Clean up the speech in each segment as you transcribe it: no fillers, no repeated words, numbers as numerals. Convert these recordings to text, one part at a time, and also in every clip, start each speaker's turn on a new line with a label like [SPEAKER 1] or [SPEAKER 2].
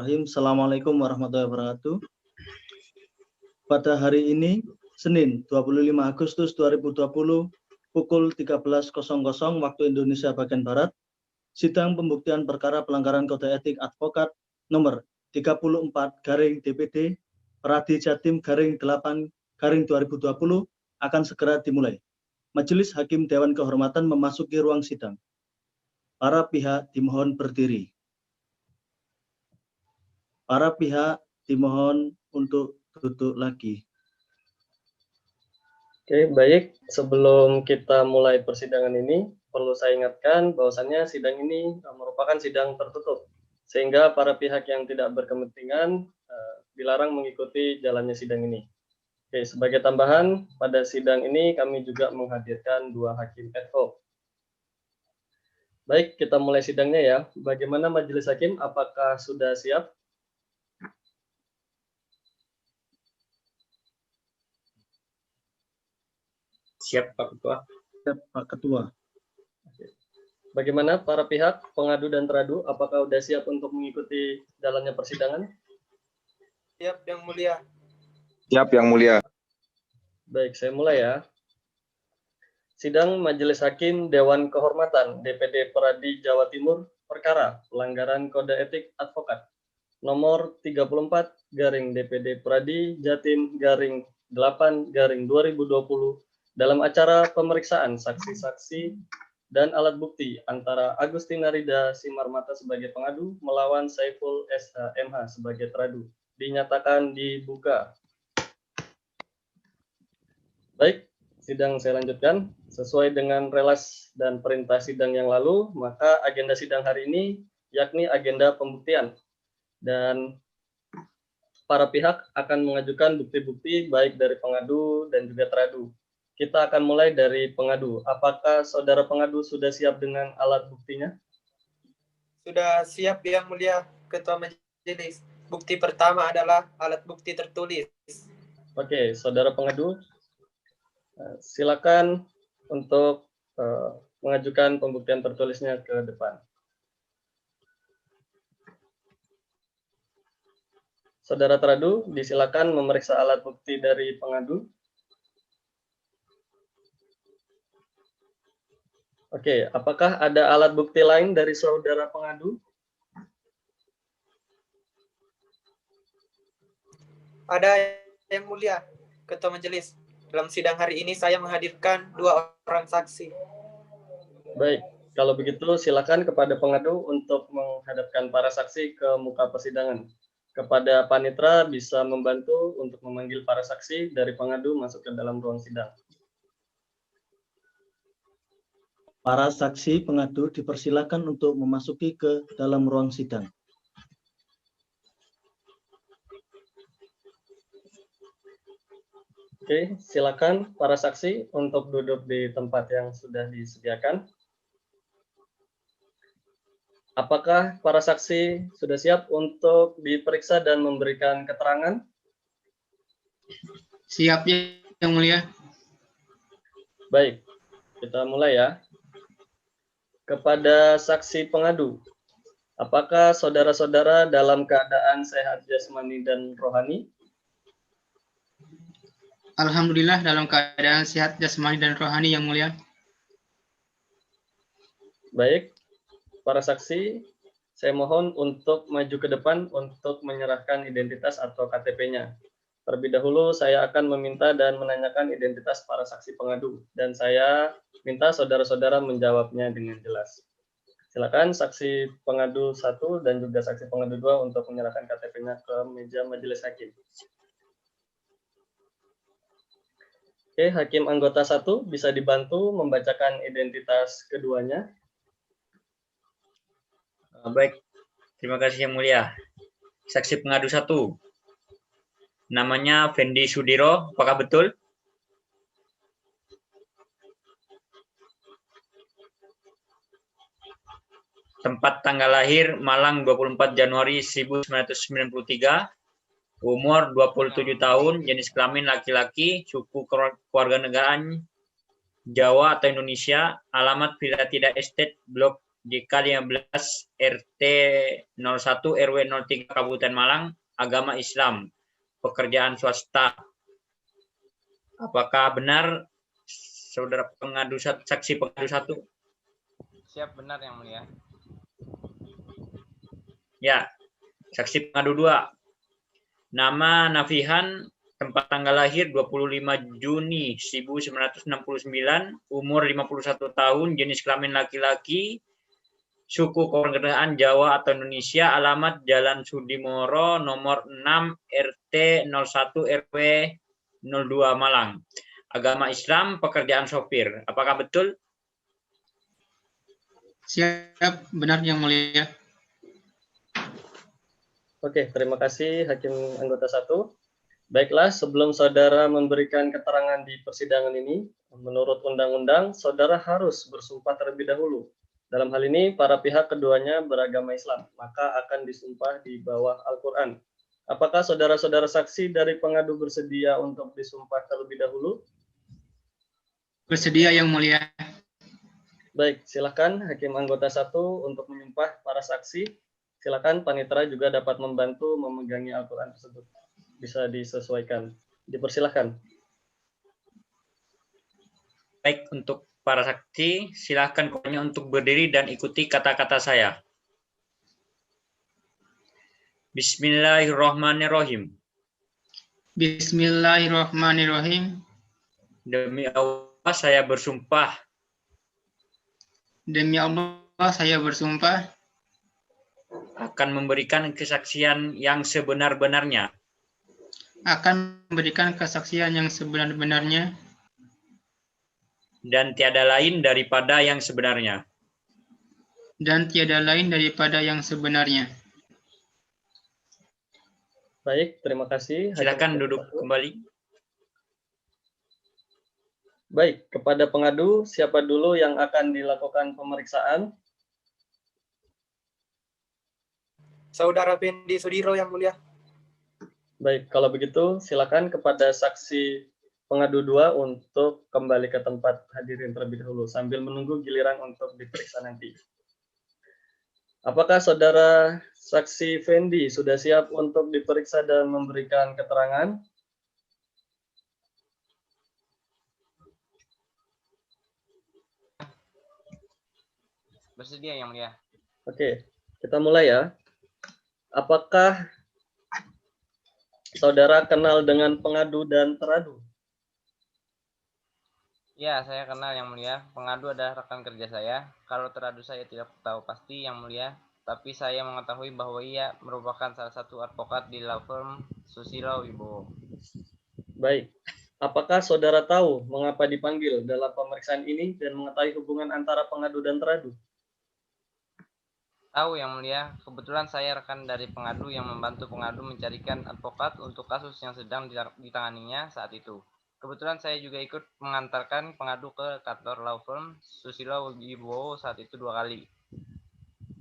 [SPEAKER 1] Bismillahirrahmanirrahim. Assalamualaikum warahmatullahi wabarakatuh. Pada hari ini, Senin 25 Agustus 2020, pukul 13.00 waktu Indonesia bagian Barat, sidang pembuktian perkara pelanggaran kode etik advokat nomor 34/DPD Pradi Jatim _8/2020 akan segera dimulai. Majelis Hakim Dewan Kehormatan memasuki ruang sidang. Para pihak dimohon berdiri. Para pihak dimohon untuk duduk lagi.
[SPEAKER 2] Oke, baik. Sebelum kita mulai persidangan ini, perlu saya ingatkan bahwasannya sidang ini merupakan sidang tertutup, sehingga para pihak yang tidak berkepentingan dilarang mengikuti jalannya sidang ini. Oke, sebagai tambahan, pada sidang ini kami juga menghadirkan 2 hakim ad hoc. Baik, kita mulai sidangnya ya. Bagaimana Majelis Hakim, apakah sudah siap?
[SPEAKER 3] Siap, Pak Ketua.
[SPEAKER 1] Siap, Pak Ketua.
[SPEAKER 2] Bagaimana para pihak, pengadu dan teradu, apakah sudah siap untuk mengikuti jalannya persidangan?
[SPEAKER 4] Siap, Yang Mulia.
[SPEAKER 5] Siap, Yang Mulia.
[SPEAKER 2] Baik, saya mulai ya. Sidang Majelis Hakim Dewan Kehormatan DPD Pradi Jawa Timur, perkara pelanggaran kode etik advokat nomor 34/DPD Pradi Jatim _8/2020 dalam acara pemeriksaan saksi-saksi dan alat bukti antara Agustina Rida Simarmata sebagai pengadu melawan Saiful SH.MH sebagai teradu dinyatakan dibuka. Baik, sidang saya lanjutkan. Sesuai dengan relas dan perintah sidang yang lalu, maka agenda sidang hari ini yakni agenda pembuktian. Dan para pihak akan mengajukan bukti-bukti baik dari pengadu dan juga teradu. Kita akan mulai dari pengadu. Apakah saudara pengadu sudah siap dengan alat buktinya?
[SPEAKER 4] Sudah siap, Yang Mulia Ketua Majelis. Bukti pertama adalah alat bukti tertulis.
[SPEAKER 2] Oke, saudara pengadu, silakan untuk mengajukan pembuktian tertulisnya ke depan. Saudara teradu, disilakan memeriksa alat bukti dari pengadu. Oke, apakah ada alat bukti lain dari saudara pengadu?
[SPEAKER 4] Ada, Yang Mulia Ketua Majelis. Dalam sidang hari ini saya menghadirkan 2 orang saksi.
[SPEAKER 2] Baik, kalau begitu silakan kepada pengadu untuk menghadapkan para saksi ke muka persidangan. Kepada panitera bisa membantu untuk memanggil para saksi dari pengadu masuk ke dalam ruang sidang.
[SPEAKER 1] Para saksi pengadu dipersilakan untuk memasuki ke dalam ruang sidang.
[SPEAKER 2] Oke, silakan para saksi untuk duduk di tempat yang sudah disediakan. Apakah para saksi sudah siap untuk diperiksa dan memberikan keterangan?
[SPEAKER 3] Siap, Yang Mulia.
[SPEAKER 2] Baik, kita mulai ya. Kepada saksi pengadu, apakah saudara-saudara dalam keadaan sehat jasmani dan rohani?
[SPEAKER 3] Alhamdulillah dalam keadaan sehat jasmani dan rohani, Yang Mulia.
[SPEAKER 2] Baik, para saksi, saya mohon untuk maju ke depan untuk menyerahkan identitas atau KTP-nya. Terlebih dahulu saya akan meminta dan menanyakan identitas para saksi pengadu, dan saya minta saudara-saudara menjawabnya dengan jelas. Silakan saksi pengadu 1 dan juga saksi pengadu 2 untuk menyerahkan KTP-nya ke meja majelis hakim. Oke, hakim anggota 1 bisa dibantu membacakan identitas keduanya.
[SPEAKER 3] Baik, terima kasih Yang Mulia. Saksi pengadu 1, namanya Fendi Sudiro, apakah betul? Tempat tanggal lahir Malang 24 Januari 1993, umur 27 tahun, jenis kelamin laki-laki, suku kewarganegaraan Jawa atau Indonesia, alamat Villa Tidak Estate, Blok JK 15 RT 01 RW 03 Kabupaten Malang, agama Islam, pekerjaan swasta. Apakah benar saudara pengadu saksi pengadu 1?
[SPEAKER 6] Siap, benar Yang Mulia.
[SPEAKER 3] Ya. Saksi pengadu 2. Nama Nafihan, tempat tanggal lahir 25 Juni 1969, umur 51 tahun, jenis kelamin laki-laki, suku kewarganegaraan Jawa atau Indonesia, alamat Jalan Sudimoro, nomor 6, RT 01 RW 02 Malang. Agama Islam, pekerjaan sopir. Apakah betul?
[SPEAKER 7] Siap, benar Yang Mulia.
[SPEAKER 2] Oke, terima kasih Hakim Anggota 1. Baiklah, sebelum saudara memberikan keterangan di persidangan ini, menurut undang-undang, saudara harus bersumpah terlebih dahulu. Dalam hal ini, para pihak keduanya beragama Islam, maka akan disumpah di bawah Al-Quran. Apakah saudara-saudara saksi dari pengadu bersedia untuk disumpah terlebih dahulu?
[SPEAKER 7] Bersedia Yang Mulia.
[SPEAKER 2] Baik, silakan Hakim Anggota 1 untuk menyumpah para saksi. Silakan panitera juga dapat membantu memegangi Al-Quran tersebut. Bisa disesuaikan. Dipersilahkan.
[SPEAKER 3] Baik, untuk para saksi, silakan pokoknya untuk berdiri dan ikuti kata-kata saya. Bismillahirrahmanirrahim.
[SPEAKER 7] Bismillahirrahmanirrahim.
[SPEAKER 3] Demi Allah saya bersumpah
[SPEAKER 7] Demi Allah saya bersumpah
[SPEAKER 3] akan memberikan kesaksian yang sebenar-benarnya
[SPEAKER 7] akan memberikan kesaksian yang sebenar-benarnya
[SPEAKER 3] dan tiada lain daripada yang sebenarnya.
[SPEAKER 7] yang sebenarnya.
[SPEAKER 2] Baik, terima kasih.
[SPEAKER 3] Silakan duduk kembali.
[SPEAKER 2] Baik, kepada pengadu, siapa dulu yang akan dilakukan pemeriksaan?
[SPEAKER 4] Saudara Fendi Sudiro Yang Mulia.
[SPEAKER 2] Baik, kalau begitu silakan kepada saksi pengadu 2 untuk kembali ke tempat hadirin terlebih dahulu sambil menunggu giliran untuk diperiksa nanti. Apakah saudara saksi Fendi sudah siap untuk diperiksa dan memberikan keterangan?
[SPEAKER 6] Bersedia Yang Mulia.
[SPEAKER 2] Oke, kita mulai ya. Apakah saudara kenal dengan pengadu dan teradu?
[SPEAKER 6] Ya, saya kenal Yang Mulia. Pengadu adalah rekan kerja saya. Kalau teradu saya tidak tahu pasti Yang Mulia, tapi saya mengetahui bahwa ia merupakan salah satu advokat di law firm Susilo Wibowo.
[SPEAKER 2] Baik. Apakah saudara tahu mengapa dipanggil dalam pemeriksaan ini dan mengetahui hubungan antara pengadu dan teradu?
[SPEAKER 6] Tahu Yang Mulia, kebetulan saya rekan dari pengadu yang membantu pengadu mencarikan advokat untuk kasus yang sedang ditanganinya saat itu. Kebetulan saya juga ikut mengantarkan pengadu ke kantor law firm Susilo Wibowo saat itu 2 kali.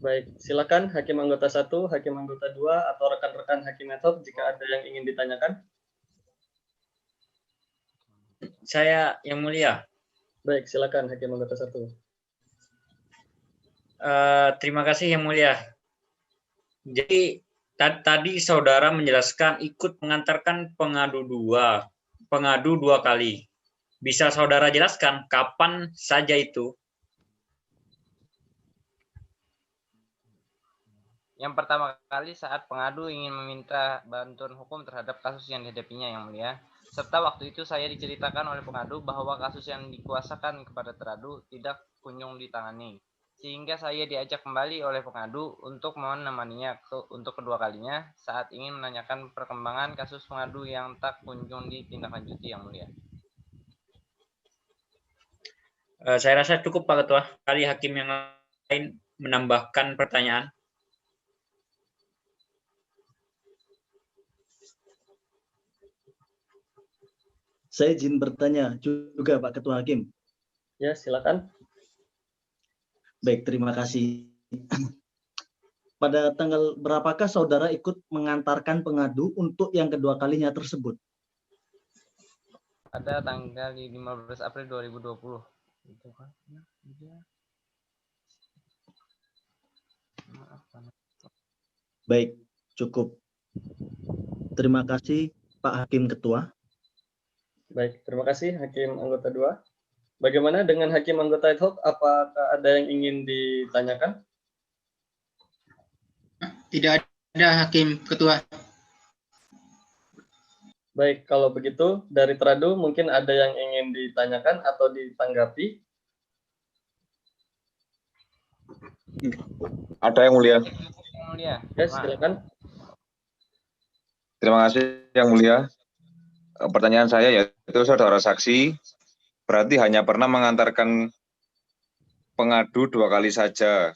[SPEAKER 2] Baik, silakan Hakim Anggota 1, Hakim Anggota 2, atau rekan-rekan Hakim ad hoc jika ada yang ingin ditanyakan.
[SPEAKER 3] Saya Yang Mulia.
[SPEAKER 2] Baik, silakan Hakim Anggota 1.
[SPEAKER 3] Terima kasih Yang Mulia. Jadi tadi saudara menjelaskan ikut mengantarkan pengadu 2 kali. Bisa saudara jelaskan kapan saja itu?
[SPEAKER 6] Yang pertama kali saat pengadu ingin meminta bantuan hukum terhadap kasus yang dihadapinya Yang Mulia. Serta waktu itu saya diceritakan oleh pengadu bahwa kasus yang dikuasakan kepada teradu tidak kunjung ditangani. Sehingga saya diajak kembali oleh pengadu untuk menemaninya untuk kedua kalinya saat ingin menanyakan perkembangan kasus pengadu yang tak kunjung ditindaklanjuti Yang Mulia.
[SPEAKER 3] Saya rasa cukup Pak Ketua. Kali hakim yang lain menambahkan pertanyaan.
[SPEAKER 1] Saya izin bertanya juga Pak Ketua Hakim.
[SPEAKER 2] Ya, silakan.
[SPEAKER 1] Baik, terima kasih. Pada tanggal berapakah saudara ikut mengantarkan pengadu untuk yang kedua kalinya tersebut?
[SPEAKER 6] Pada tanggal 15 April 2020.
[SPEAKER 1] Baik, cukup. Terima kasih Pak Hakim Ketua.
[SPEAKER 2] Baik, terima kasih Hakim anggota 2. Bagaimana dengan Hakim anggota ad hoc? Apakah ada yang ingin ditanyakan?
[SPEAKER 7] Tidak ada Hakim Ketua.
[SPEAKER 2] Baik, kalau begitu dari Teradu mungkin ada yang ingin ditanyakan atau ditanggapi.
[SPEAKER 5] Ada yang mulia.
[SPEAKER 6] Yang mulia.
[SPEAKER 2] Ya, silakan.
[SPEAKER 5] Terima kasih yang mulia. Pertanyaan saya yaitu saudara saksi berarti hanya pernah mengantarkan pengadu 2 kali saja.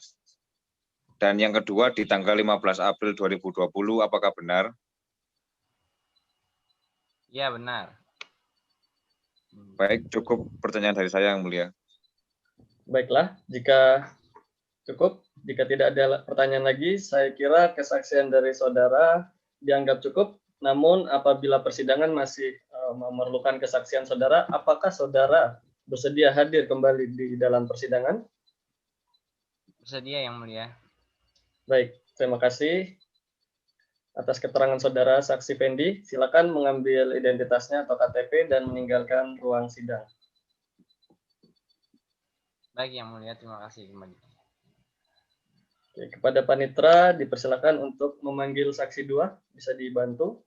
[SPEAKER 5] Dan yang kedua di tanggal 15 April 2020, apakah benar?
[SPEAKER 6] Iya, benar.
[SPEAKER 5] Baik, cukup pertanyaan dari saya yang mulia.
[SPEAKER 2] Baiklah, jika cukup, jika tidak ada pertanyaan lagi, saya kira kesaksian dari saudara dianggap cukup. Namun apabila persidangan masih memerlukan kesaksian saudara, apakah saudara bersedia hadir kembali di dalam persidangan?
[SPEAKER 6] Bersedia yang mulia.
[SPEAKER 2] Baik, terima kasih atas keterangan saudara saksi Fendi. Silakan mengambil identitasnya atau KTP dan meninggalkan ruang sidang.
[SPEAKER 6] Baik yang mulia, terima kasih kembali.
[SPEAKER 2] Oke, kepada Panitra dipersilakan untuk memanggil saksi 2, bisa dibantu.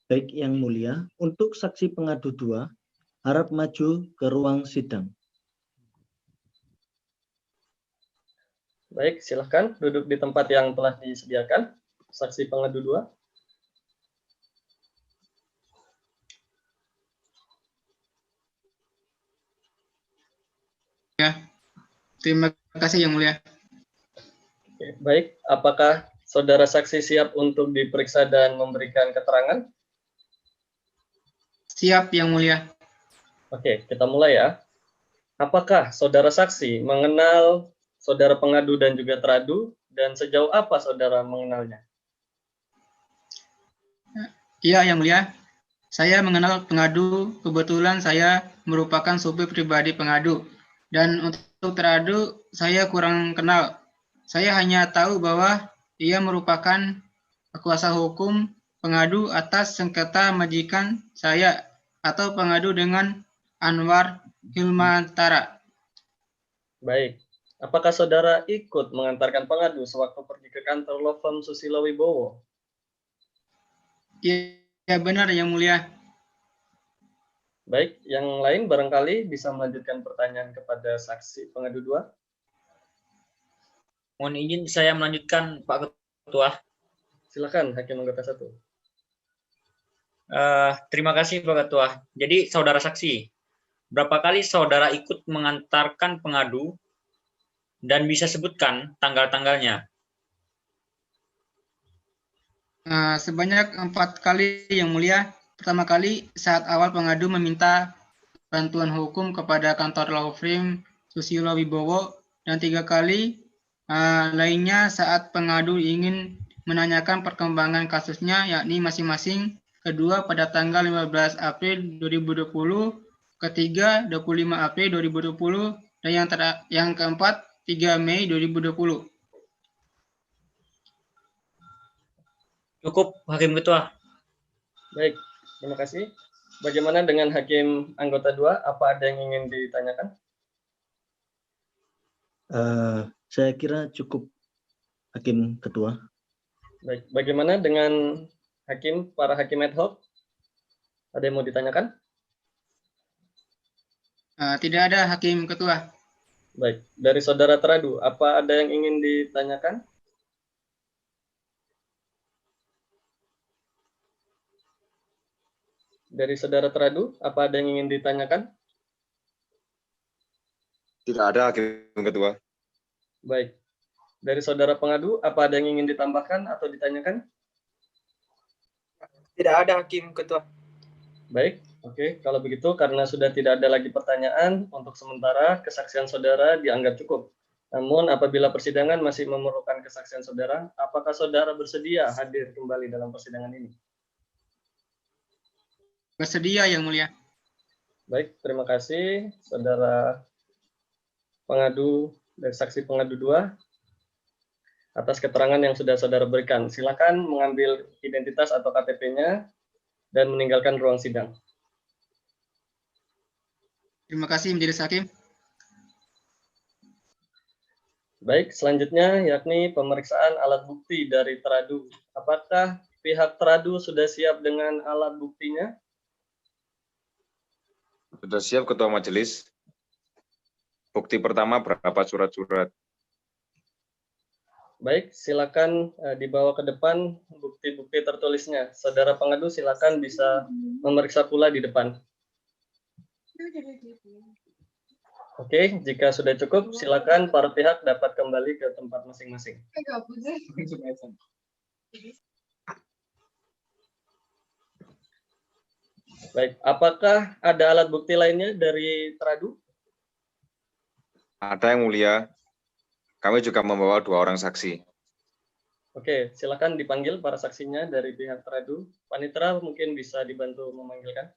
[SPEAKER 1] Baik yang mulia, untuk saksi pengadu 2 harap maju ke ruang sidang.
[SPEAKER 2] Baik, silakan duduk di tempat yang telah disediakan. Saksi pengadu 2.
[SPEAKER 7] Ya, terima kasih yang mulia.
[SPEAKER 2] Oke, baik, apakah saudara saksi siap untuk diperiksa dan memberikan keterangan?
[SPEAKER 7] Siap yang mulia.
[SPEAKER 2] Oke, kita mulai ya. Apakah saudara saksi mengenal saudara pengadu dan juga teradu, dan sejauh apa saudara mengenalnya?
[SPEAKER 7] Iya yang mulia. Saya mengenal pengadu, kebetulan saya merupakan supir pribadi pengadu. Dan untuk teradu, saya kurang kenal. Saya hanya tahu bahwa ia merupakan kuasa hukum pengadu atas sengketa majikan saya atau pengadu dengan Anwar Hilmantara.
[SPEAKER 2] Baik, apakah saudara ikut mengantarkan pengadu sewaktu pergi ke kantor law firm Susilo Wibowo?
[SPEAKER 7] Ya benar yang mulia.
[SPEAKER 2] Baik, yang lain barangkali bisa melanjutkan pertanyaan kepada saksi pengadu 2.
[SPEAKER 3] Mohon izin saya melanjutkan Pak Ketua.
[SPEAKER 2] Silakan Hakim anggota 1.
[SPEAKER 3] Terima kasih Pak Ketua. Jadi saudara saksi, berapa kali saudara ikut mengantarkan pengadu dan bisa sebutkan tanggal-tanggalnya?
[SPEAKER 7] Sebanyak 4 kali yang mulia. Pertama kali saat awal pengadu meminta bantuan hukum kepada kantor law firm Susilo Wibowo, dan 3 kali lainnya saat pengadu ingin menanyakan perkembangan kasusnya, yakni masing-masing kedua pada tanggal 15 April 2020, ketiga 25 April 2020, dan yang keempat 3 Mei 2020.
[SPEAKER 3] Cukup Hakim Ketua.
[SPEAKER 2] Baik, terima kasih. Bagaimana dengan Hakim anggota 2? Apa ada yang ingin ditanyakan?
[SPEAKER 1] Saya kira cukup Hakim Ketua.
[SPEAKER 2] Baik, bagaimana dengan para hakim ad hoc? Ada yang mau ditanyakan?
[SPEAKER 7] Tidak ada Hakim Ketua.
[SPEAKER 2] Baik, dari saudara teradu, apa ada yang ingin ditanyakan? Dari saudara teradu, apa ada yang ingin ditanyakan?
[SPEAKER 5] Tidak ada Hakim Ketua.
[SPEAKER 2] Baik, dari saudara pengadu, apa ada yang ingin ditambahkan atau ditanyakan?
[SPEAKER 4] Tidak ada Hakim Ketua.
[SPEAKER 2] Baik, oke. Kalau begitu, karena sudah tidak ada lagi pertanyaan, untuk sementara kesaksian saudara dianggap cukup. Namun apabila persidangan masih memerlukan kesaksian saudara, apakah saudara bersedia hadir kembali dalam persidangan ini?
[SPEAKER 7] Bersedia yang mulia.
[SPEAKER 2] Baik, terima kasih saudara pengadu dari saksi pengadu 2 atas keterangan yang sudah saudara berikan. Silakan mengambil identitas atau KTP-nya dan meninggalkan ruang sidang.
[SPEAKER 7] Terima kasih Majelis Hakim.
[SPEAKER 2] Baik, selanjutnya yakni pemeriksaan alat bukti dari teradu. Apakah pihak teradu sudah siap dengan alat buktinya?
[SPEAKER 5] Sudah siap Ketua Majelis. Bukti pertama berapa surat-surat?
[SPEAKER 2] Baik, silakan dibawa ke depan bukti-bukti tertulisnya. Saudara pengadu silakan bisa memeriksa pula di depan. Oke, jika sudah cukup, silakan para pihak dapat kembali ke tempat masing-masing. Baik, apakah ada alat bukti lainnya dari teradu?
[SPEAKER 5] Ada yang mulia. Kami juga membawa 2 orang saksi.
[SPEAKER 2] Oke, silakan dipanggil para saksinya dari pihak teradu. Panitera mungkin bisa dibantu memanggilkan.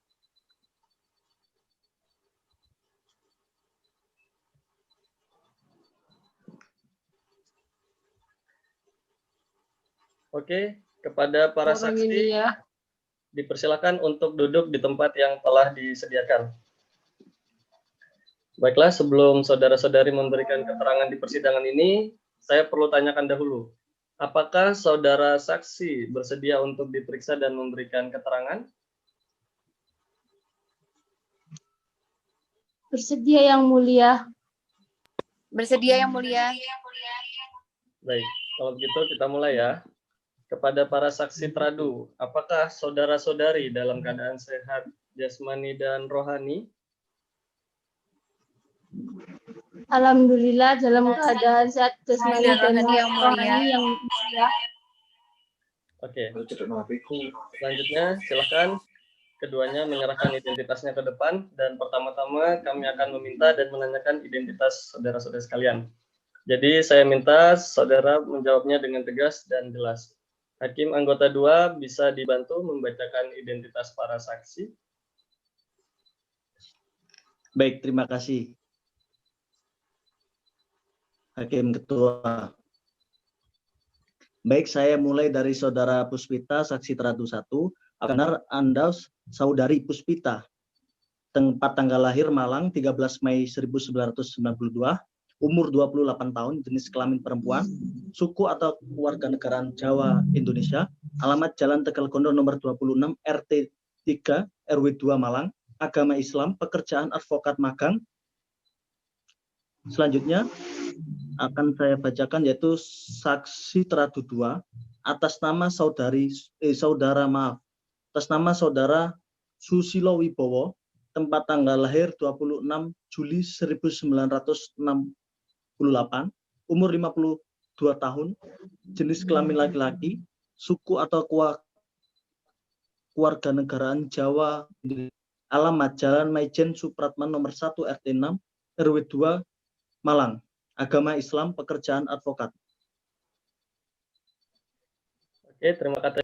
[SPEAKER 2] Oke, kepada para saksi dipersilakan untuk duduk di tempat yang telah disediakan. Baiklah, sebelum saudara-saudari memberikan keterangan di persidangan ini, saya perlu tanyakan dahulu. Apakah saudara saksi bersedia untuk diperiksa dan memberikan keterangan?
[SPEAKER 8] Bersedia yang mulia.
[SPEAKER 9] Bersedia yang mulia.
[SPEAKER 2] Baik, kalau begitu kita mulai ya. Kepada para saksi teradu, apakah saudara-saudari dalam keadaan sehat jasmani dan rohani?
[SPEAKER 8] Alhamdulillah dalam keadaan sehat jasmani dan rohani yang mulia.
[SPEAKER 2] Oke. Selanjutnya silakan keduanya menyerahkan identitasnya ke depan dan pertama-tama kami akan meminta dan menanyakan identitas saudara-saudara sekalian. Jadi saya minta saudara menjawabnya dengan tegas dan jelas. Hakim anggota 2 bisa dibantu membacakan identitas para saksi.
[SPEAKER 1] Baik, terima kasih. Hakim Ketua. Baik, saya mulai dari Saudara Puspita, saksi teradu 1. Benar Anda Saudari Puspita, tempat tanggal lahir Malang 13 Mei 1992, umur 28 tahun, jenis kelamin perempuan, suku atau kewarganegaraan Jawa Indonesia, alamat Jalan Tegal Kondo nomor 26 RT 3 RW 2 Malang, agama Islam, pekerjaan advokat magang. Selanjutnya akan saya bacakan yaitu saksi teradu 2 atas nama atas nama saudara Susilo Wibowo, tempat tanggal lahir 26 Juli 1968, umur 52 tahun, jenis kelamin laki-laki, suku atau kewarganegaraan Jawa, alamat Jalan Maijen Supratman nomor 1 RT 6 RW 2 Malang, agama Islam, pekerjaan advokat.
[SPEAKER 2] Oke, terima kasih.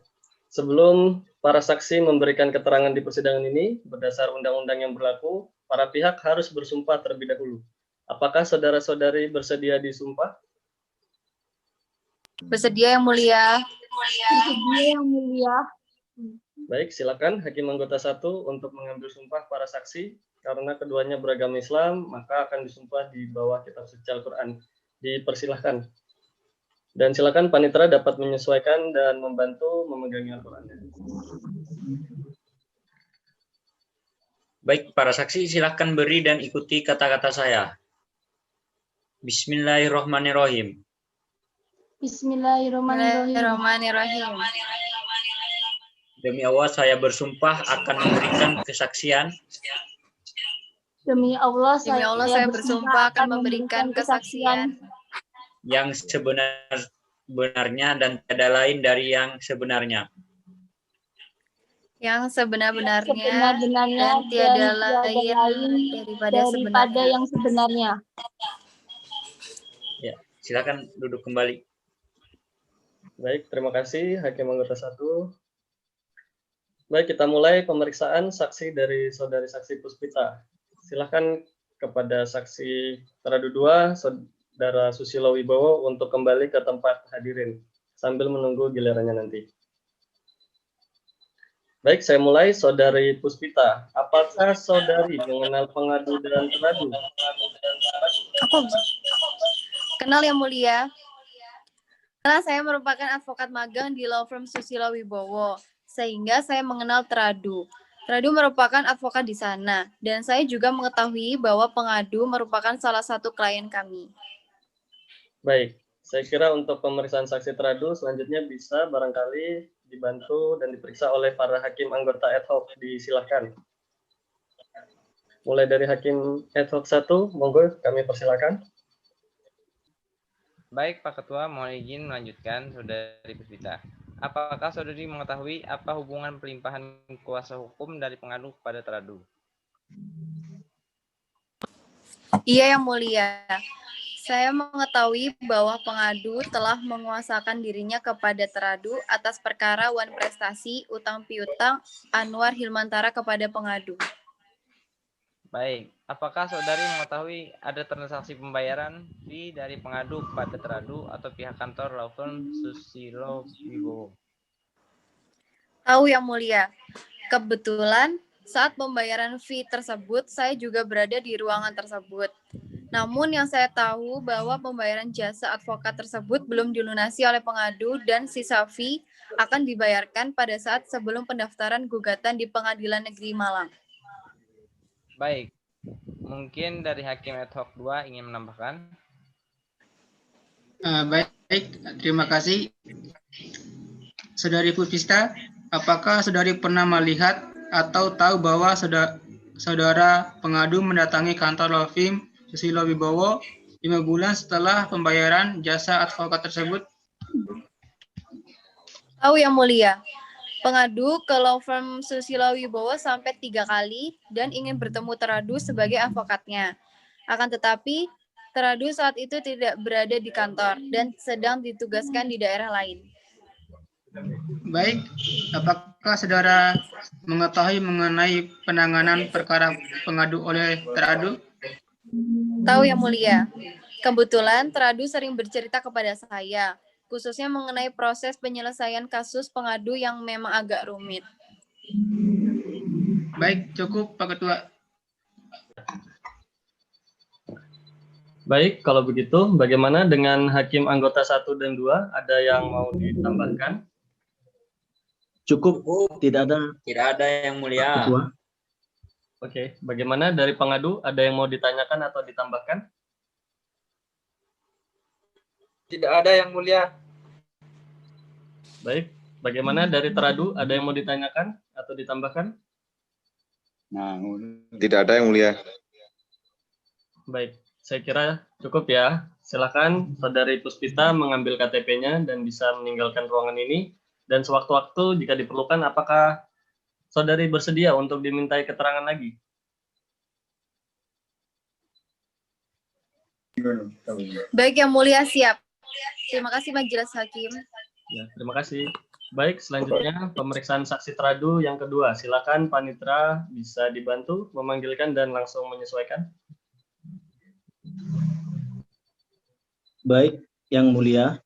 [SPEAKER 2] Sebelum para saksi memberikan keterangan di persidangan ini, berdasar undang-undang yang berlaku, para pihak harus bersumpah terlebih dahulu. Apakah saudara-saudari bersedia disumpah?
[SPEAKER 9] Bersedia yang mulia.
[SPEAKER 8] Bersedia yang mulia.
[SPEAKER 2] Baik, silakan Hakim anggota 1 untuk mengambil sumpah para saksi. Karena keduanya beragama Islam, maka akan disumpah di bawah kitab suci Al-Quran. Dipersilahkan. Dan silakan panitera dapat menyesuaikan dan membantu memegangi Al-Quran.
[SPEAKER 3] Baik, para saksi silakan beri dan ikuti kata-kata saya. Bismillahirrahmanirrahim.
[SPEAKER 8] Bismillahirrahmanirrahim.
[SPEAKER 3] Demi Allah saya bersumpah akan memberikan kesaksian.
[SPEAKER 8] Demi Allah
[SPEAKER 9] saya bersumpah akan memberikan kesaksian
[SPEAKER 3] yang sebenar-benarnya dan tiada lain dari yang sebenarnya.
[SPEAKER 9] Yang sebenar-benarnya dan tiada lain daripada
[SPEAKER 8] yang sebenarnya.
[SPEAKER 3] Ya, silakan duduk kembali.
[SPEAKER 2] Baik, terima kasih Hakim anggota 1. Baik, kita mulai pemeriksaan saksi dari saudari saksi Puspita. Silakan kepada saksi teradu 2, Saudara Susilo Wibowo untuk kembali ke tempat hadirin sambil menunggu gilirannya nanti. Baik, saya mulai. Saudari Puspita, apakah saudari mengenal pengadu dan teradu?
[SPEAKER 9] Kenal Yang Mulia. Karena saya merupakan advokat magang di law firm Susilo Wibowo, sehingga saya mengenal teradu. Teradu merupakan advokat di sana, dan saya juga mengetahui bahwa pengadu merupakan salah satu klien kami.
[SPEAKER 2] Baik, saya kira untuk pemeriksaan saksi teradu selanjutnya bisa barangkali dibantu dan diperiksa oleh para hakim anggota ad hoc. Disilahkan. Mulai dari hakim ad hoc 1, monggo kami persilakan.
[SPEAKER 6] Baik, Pak Ketua, mohon izin melanjutkan, Saudari Puspita. Apakah saudari mengetahui apa hubungan pelimpahan kuasa hukum dari pengadu kepada teradu?
[SPEAKER 9] Iya, Yang Mulia. Saya mengetahui bahwa pengadu telah menguasakan dirinya kepada teradu atas perkara wan prestasi utang piutang Anwar Hilmantara kepada pengadu.
[SPEAKER 6] Baik, apakah saudari mengetahui ada transaksi pembayaran fee dari pengadu kepada teradu atau pihak kantor law firm Susilo Wibowo?
[SPEAKER 9] Tahu Yang Mulia. Kebetulan saat pembayaran fee tersebut saya juga berada di ruangan tersebut. Namun yang saya tahu bahwa pembayaran jasa advokat tersebut belum dilunasi oleh pengadu dan sisa fee akan dibayarkan pada saat sebelum pendaftaran gugatan di Pengadilan Negeri Malang.
[SPEAKER 6] Baik, mungkin dari Hakim ad hoc 2 ingin menambahkan.
[SPEAKER 7] Baik, terima kasih. Saudari Puspita, apakah saudari pernah melihat atau tahu bahwa saudara pengadu mendatangi kantor law firm Susilo Wibowo 5 bulan setelah pembayaran jasa advokat tersebut?
[SPEAKER 9] Tahu Yang Mulia. Pengadu ke law firm Susilo Wibowo sampai 3 kali dan ingin bertemu teradu sebagai advokatnya. Akan tetapi, teradu saat itu tidak berada di kantor dan sedang ditugaskan di daerah lain.
[SPEAKER 7] Baik, apakah saudara mengetahui mengenai penanganan perkara pengadu oleh teradu?
[SPEAKER 9] Tahu Yang Mulia. Kebetulan teradu sering bercerita kepada saya, khususnya mengenai proses penyelesaian kasus pengadu yang memang agak rumit.
[SPEAKER 7] Baik, cukup Pak Ketua.
[SPEAKER 2] Baik, kalau begitu bagaimana dengan hakim anggota 1 dan 2? Ada yang mau ditambahkan?
[SPEAKER 1] Cukup, tidak ada.
[SPEAKER 3] Tidak ada Yang Mulia.
[SPEAKER 1] Ketua.
[SPEAKER 2] Oke, bagaimana dari pengadu? Ada yang mau ditanyakan atau ditambahkan?
[SPEAKER 4] Tidak ada Yang Mulia.
[SPEAKER 2] Baik, bagaimana dari teradu? Ada yang mau ditanyakan atau ditambahkan?
[SPEAKER 5] Tidak ada Yang Mulia.
[SPEAKER 2] Baik, saya kira cukup ya. Silakan Saudari Puspita mengambil KTP-nya dan bisa meninggalkan ruangan ini. Dan sewaktu-waktu jika diperlukan, apakah saudari bersedia untuk dimintai keterangan lagi?
[SPEAKER 9] Baik Yang Mulia, siap. Terima kasih Majelis Hakim.
[SPEAKER 2] Ya, terima kasih. Baik, selanjutnya pemeriksaan saksi teradu yang kedua. Silakan Panitra bisa dibantu memanggilkan dan langsung menyesuaikan.
[SPEAKER 1] Baik, Yang Mulia.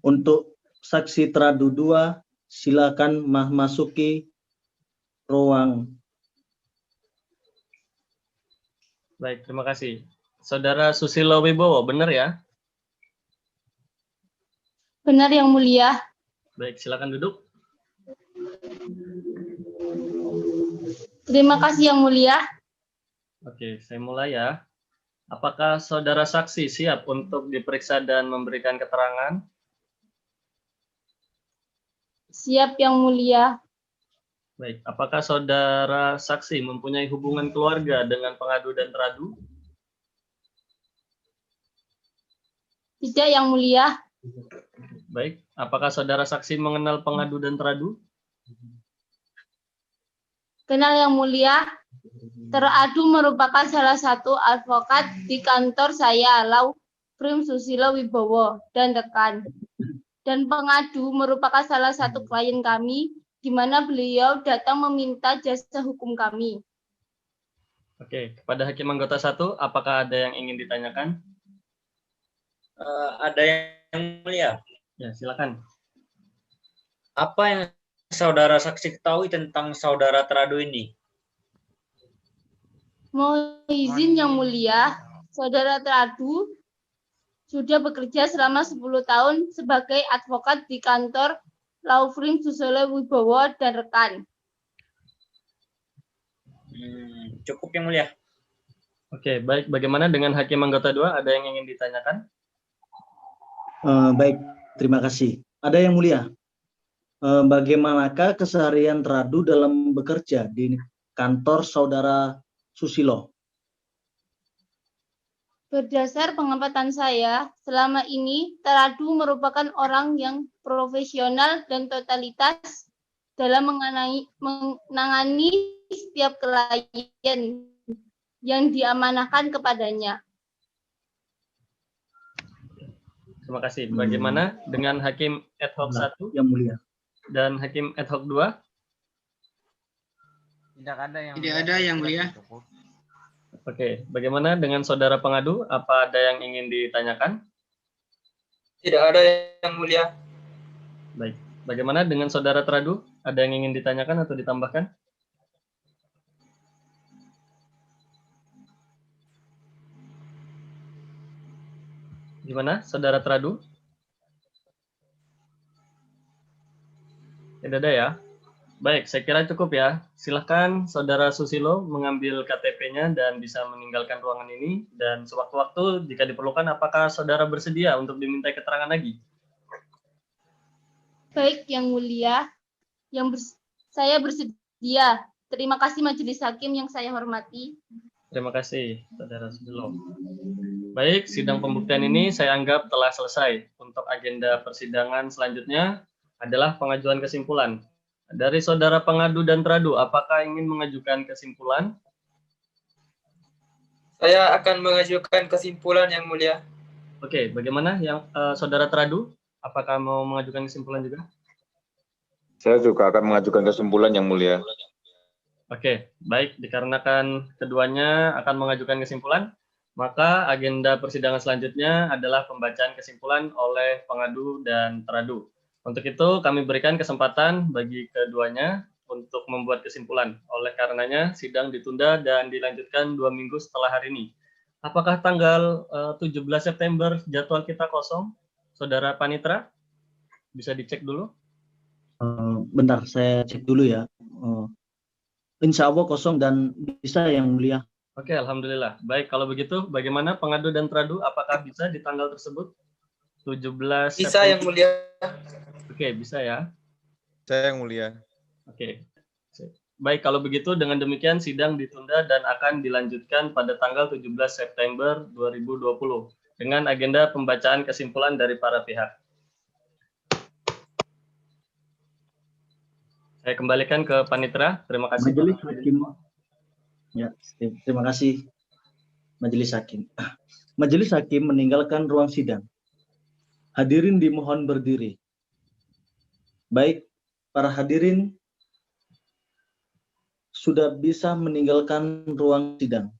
[SPEAKER 1] Untuk saksi teradu 2, silakan masuki ruang.
[SPEAKER 2] Baik, terima kasih. Saudara Susilo Wibowo, benar ya?
[SPEAKER 8] Benar Yang Mulia.
[SPEAKER 2] Baik, silakan duduk.
[SPEAKER 8] Terima kasih Yang Mulia.
[SPEAKER 2] Oke, saya mulai ya. Apakah saudara saksi siap untuk diperiksa dan memberikan keterangan?
[SPEAKER 8] Siap Yang Mulia.
[SPEAKER 2] Baik, apakah saudara saksi mempunyai hubungan keluarga dengan pengadu dan teradu?
[SPEAKER 8] Tidak Yang Mulia.
[SPEAKER 2] Baik, apakah saudara saksi mengenal pengadu dan teradu?
[SPEAKER 8] Kenal Yang Mulia. Teradu merupakan salah satu advokat di kantor saya, law firm Susilo Wibowo dan rekan. Dan pengadu merupakan salah satu klien kami, di mana beliau datang meminta jasa hukum kami.
[SPEAKER 2] Oke, kepada hakim anggota 1, apakah ada yang ingin ditanyakan?
[SPEAKER 3] Ada yang mulia.
[SPEAKER 2] Ya, silakan.
[SPEAKER 3] Apa yang saudara saksi ketahui tentang saudara Teradu ini?
[SPEAKER 8] Mohon izin yang mulia, Saudara Teradu sudah bekerja selama 10 tahun sebagai advokat di kantor Law Firm Susilo Wibowo dan rekan.
[SPEAKER 3] Cukup yang mulia.
[SPEAKER 2] Oke, baik. Bagaimana dengan Hakim Anggota 2? Ada yang ingin ditanyakan?
[SPEAKER 1] Baik, terima kasih. Ada yang mulia. Bagaimanakah keseharian Teradu dalam bekerja di kantor Saudara Susilo?
[SPEAKER 8] Berdasar pengamatan saya, selama ini Teradu merupakan orang yang profesional dan totalitas dalam menangani setiap klien yang diamanahkan kepadanya.
[SPEAKER 2] Terima kasih. Bagaimana dengan Hakim ad hoc 1
[SPEAKER 1] yang mulia
[SPEAKER 2] dan Hakim ad hoc 2?
[SPEAKER 6] Tidak
[SPEAKER 7] ada yang mulia.
[SPEAKER 2] Oke, bagaimana dengan saudara pengadu? Apa ada yang ingin ditanyakan?
[SPEAKER 4] Tidak ada yang mulia.
[SPEAKER 2] Baik. Bagaimana dengan saudara Teradu? Ada yang ingin ditanyakan atau ditambahkan? Gimana, saudara Teradu? Tidak ada ya? Baik, saya kira cukup ya. Silahkan saudara Susilo mengambil KTP-nya dan bisa meninggalkan ruangan ini. Dan sewaktu-waktu jika diperlukan, apakah saudara bersedia untuk dimintai keterangan lagi?
[SPEAKER 8] Baik, yang mulia, saya bersedia. Terima kasih Majelis Hakim yang saya hormati.
[SPEAKER 2] Terima kasih, saudara Susilo. Baik, sidang pembuktian ini saya anggap telah selesai. Untuk agenda persidangan selanjutnya adalah pengajuan kesimpulan. Dari saudara pengadu dan teradu, apakah ingin mengajukan kesimpulan?
[SPEAKER 4] Saya akan mengajukan kesimpulan yang mulia.
[SPEAKER 2] Oke, bagaimana yang saudara teradu? Apakah mau mengajukan kesimpulan juga?
[SPEAKER 5] Saya juga akan mengajukan kesimpulan yang mulia.
[SPEAKER 2] Oke, baik. Dikarenakan keduanya akan mengajukan kesimpulan, maka agenda persidangan selanjutnya adalah pembacaan kesimpulan oleh pengadu dan teradu. Untuk itu, kami berikan kesempatan bagi keduanya untuk membuat kesimpulan. Oleh karenanya, sidang ditunda dan dilanjutkan 2 minggu setelah hari ini. Apakah tanggal 17 September jadwal kita kosong? Saudara Panitra, bisa dicek dulu?
[SPEAKER 1] Bentar, saya cek dulu ya. Insya Allah kosong dan bisa yang mulia.
[SPEAKER 2] Oke, alhamdulillah. Baik, kalau begitu, bagaimana pengadu dan teradu? Apakah bisa di tanggal tersebut? 17
[SPEAKER 4] Bisa
[SPEAKER 2] September.
[SPEAKER 4] yang mulia.
[SPEAKER 2] Oke, bisa ya.
[SPEAKER 10] Saya yang mulia.
[SPEAKER 2] Oke. Baik, kalau begitu dengan demikian sidang ditunda dan akan dilanjutkan pada tanggal 17 September 2020 dengan agenda pembacaan kesimpulan dari para pihak. Saya kembalikan ke Panitra. Terima kasih.
[SPEAKER 1] Majelis Hakim. Ya, terima kasih Majelis Hakim. Majelis Hakim meninggalkan ruang sidang. Hadirin dimohon berdiri. Baik, para hadirin sudah bisa meninggalkan ruang sidang.